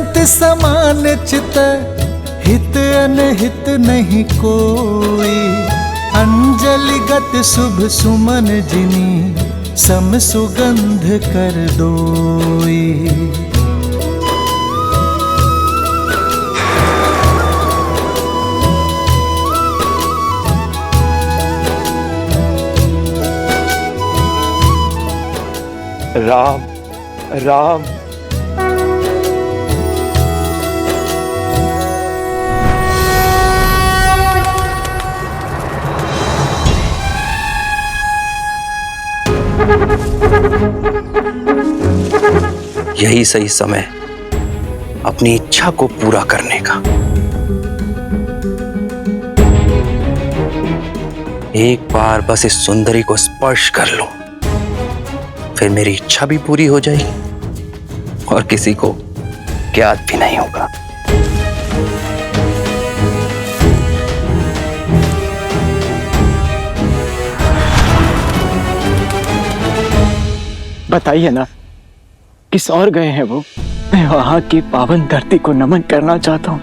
संत समान चित, हित अनहित नहीं कोई। अंजलि गत शुभ सुमन जिनी, सम सुगंध कर दोई। राम राम। यही सही समय अपनी इच्छा को पूरा करने का। एक बार बस इस सुंदरी को स्पर्श कर लूं, फिर मेरी इच्छा भी पूरी हो जाएगी और किसी को ज्ञात भी नहीं होगा। बताइए ना, किस और गए हैं वो? मैं वहां की पावन धरती को नमन करना चाहता हूं,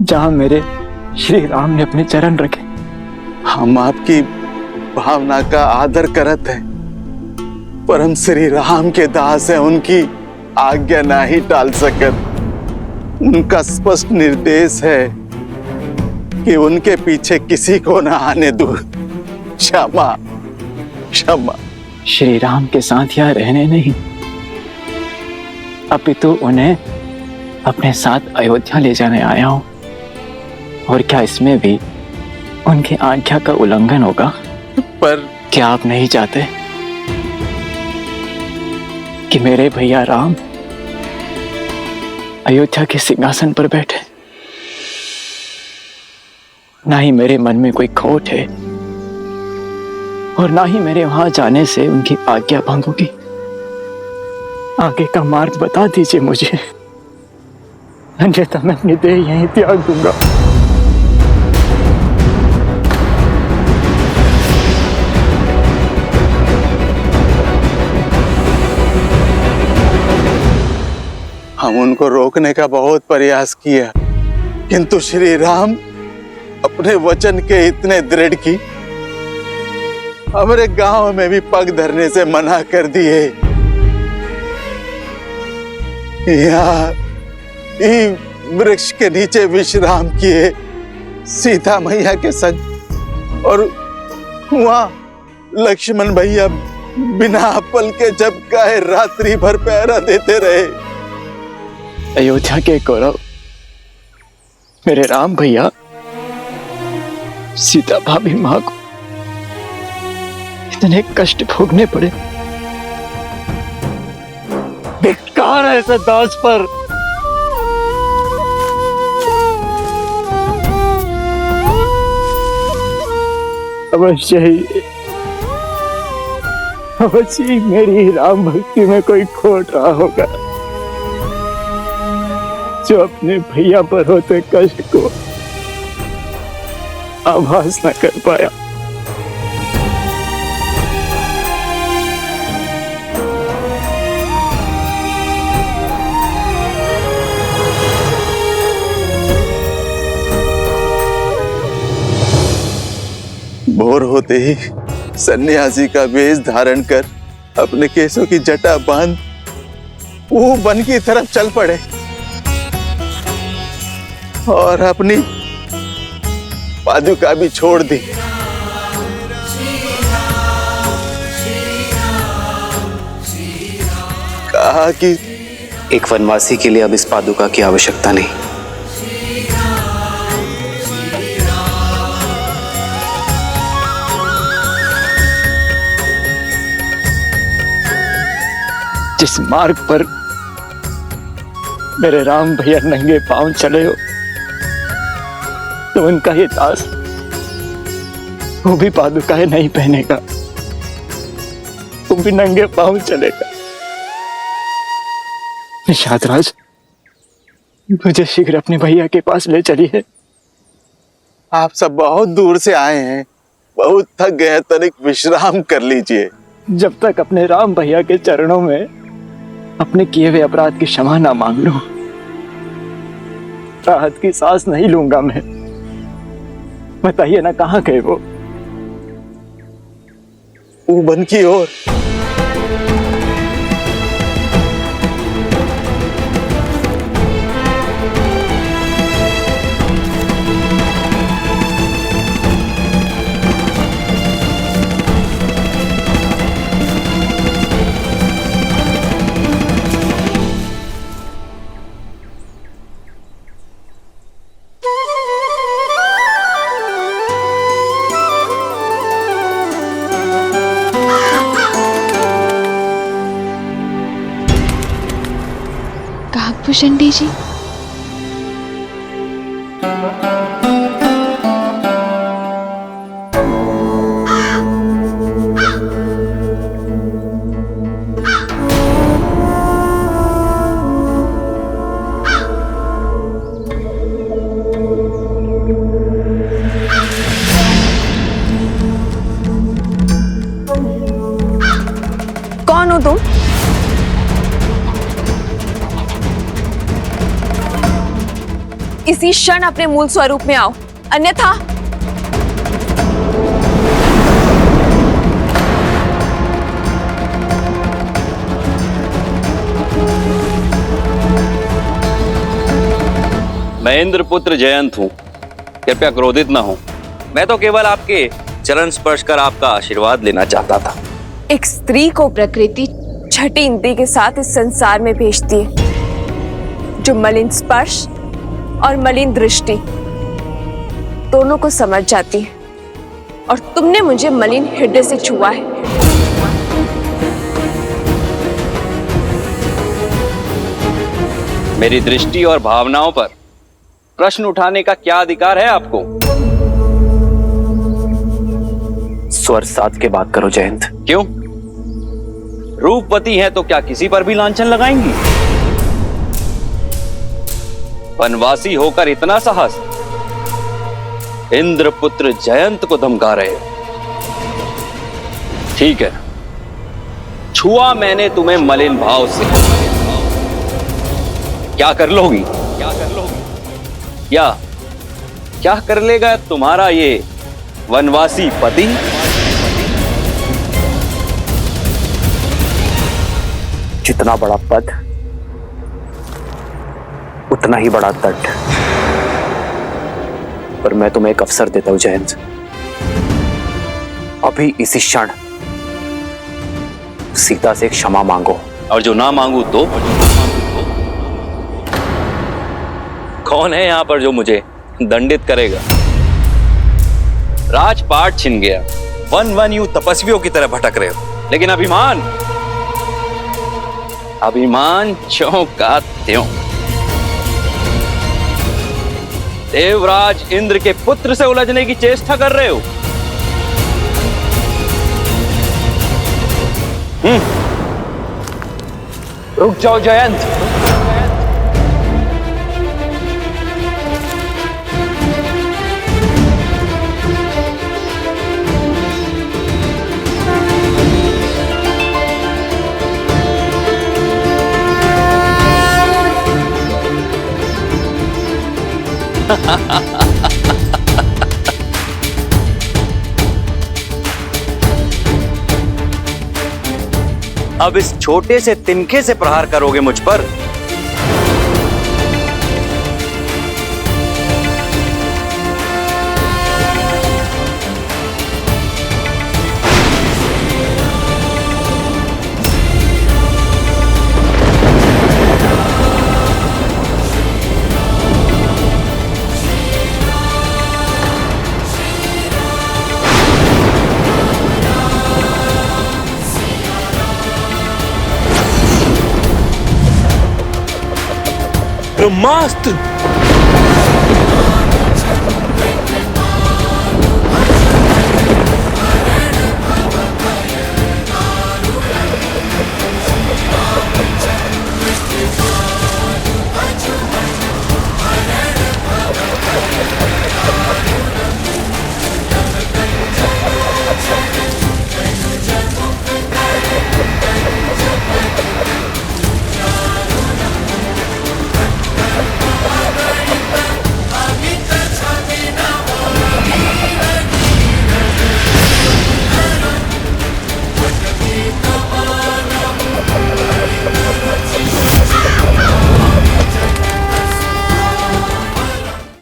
जहां मेरे श्री राम ने अपने चरण रखे। हम आपकी भावना का आदर करत हैं, परम श्री राम के दास है, उनकी आज्ञा ना ही टाल सकत। उनका स्पष्ट निर्देश है कि उनके पीछे किसी को ना आने दो। क्षमा क्षमा। श्री राम के साथ यहाँ रहने नहीं, अपितु उन्हें अपने साथ अयोध्या ले जाने आया हूं। और क्या इसमें भी उनकी आज्ञा का उल्लंघन होगा? पर क्या आप नहीं चाहते कि मेरे भैया राम अयोध्या के सिंहासन पर बैठे? ना ही मेरे मन में कोई खोट है और ना ही मेरे वहां जाने से उनकी आज्ञा भंग होगी। आगे का मार्ग बता दीजिए मुझे, अन्यथा मैं अपनी देह यहीं त्याग दूंगा। हम उनको रोकने का बहुत प्रयास किया, किंतु श्री राम अपने वचन के इतने दृढ़ की हमारे गांव में भी पग धरने से मना कर दिए। यहाँ वृक्ष के नीचे विश्राम किए सीता मैया के संग, और वहां लक्ष्मण भैया बिना पल के झपकाए रात्रि भर पहरा देते रहे। अयोध्या के गौरव मेरे राम भैया सीता भाभी मां को इतने कष्ट भोगने पड़े। धिक्कार है ऐसे दास पर। अवश्य ही मेरी राम भक्ति में कोई खोट रहा होगा, जो अपने भैया पर होते कष्ट को आभास न कर पाया। भोर होते ही सन्यासी का वेश धारण कर अपने केसों की जटा बांध वो वन की तरफ चल पड़े और अपनी पादुका भी छोड़ दी। कहा कि एक वनवासी के लिए अब इस पादुका की आवश्यकता नहीं। जिस मार्ग पर मेरे राम भैया नंगे पांव चले हो, तो उनका ये दास वो भी पादुकाएं नहीं पहनेगा, वो भी नंगे पांव चलेगा। निषाद राज, मुझे शीघ्र अपने भैया के पास ले चलिए। आप सब बहुत दूर से आए हैं, बहुत थक गए, तनिक विश्राम कर लीजिए। जब तक अपने राम भैया के चरणों में अपने किए हुए अपराध की क्षमा ना मांग लूं, राहत की सांस नहीं लूंगा मैं। बताइए ना, कहाँ गए वो? वन की ओर। काकभूषणी जी, कौन हो तुम? इसी क्षण अपने मूल स्वरूप में आओ, अन्यथा मैं इंद्रपुत्र जयंत हूँ, कृपया क्रोधित ना हो। मैं तो केवल आपके चरण स्पर्श कर आपका आशीर्वाद लेना चाहता था। एक स्त्री को प्रकृति छठी इंद्री के साथ इस संसार में भेजती है, जो मलिन स्पर्श और मलिन दृष्टि दोनों को समझ जाती है, और तुमने मुझे मलिन हृदय से छुआ है। मेरी दृष्टि और भावनाओं पर प्रश्न उठाने का क्या अधिकार है आपको? स्वर साध के बात करो जयंत। क्यों? रूपवती हैं तो क्या किसी पर भी लांछन लगाएंगी? वनवासी होकर इतना साहस, इंद्रपुत्र जयंत को धमका रहे हो? ठीक है, छुआ मैंने तुम्हें मलिन भाव से, क्या कर लोगी? क्या कर लेगा तुम्हारा ये वनवासी पति? जितना बड़ा पद उतना ही बड़ा तट। पर मैं तुम्हें एक अवसर देता हूं जयंत, अभी इसी क्षण सीता से क्षमा मांगो। और जो ना मांगू तो? कौन है यहां पर जो मुझे दंडित करेगा? राजपाट छिन गया, वन वन यूं तपस्वियों की तरह भटक रहे हो, लेकिन अभिमान ज्यों का त्यों। देवराज इंद्र के पुत्र से उलझने की चेष्टा कर रहे हो। रुक जाओ जयंत। अब इस छोटे से तिनके से प्रहार करोगे मुझ पर? ब्रह्मास्त्र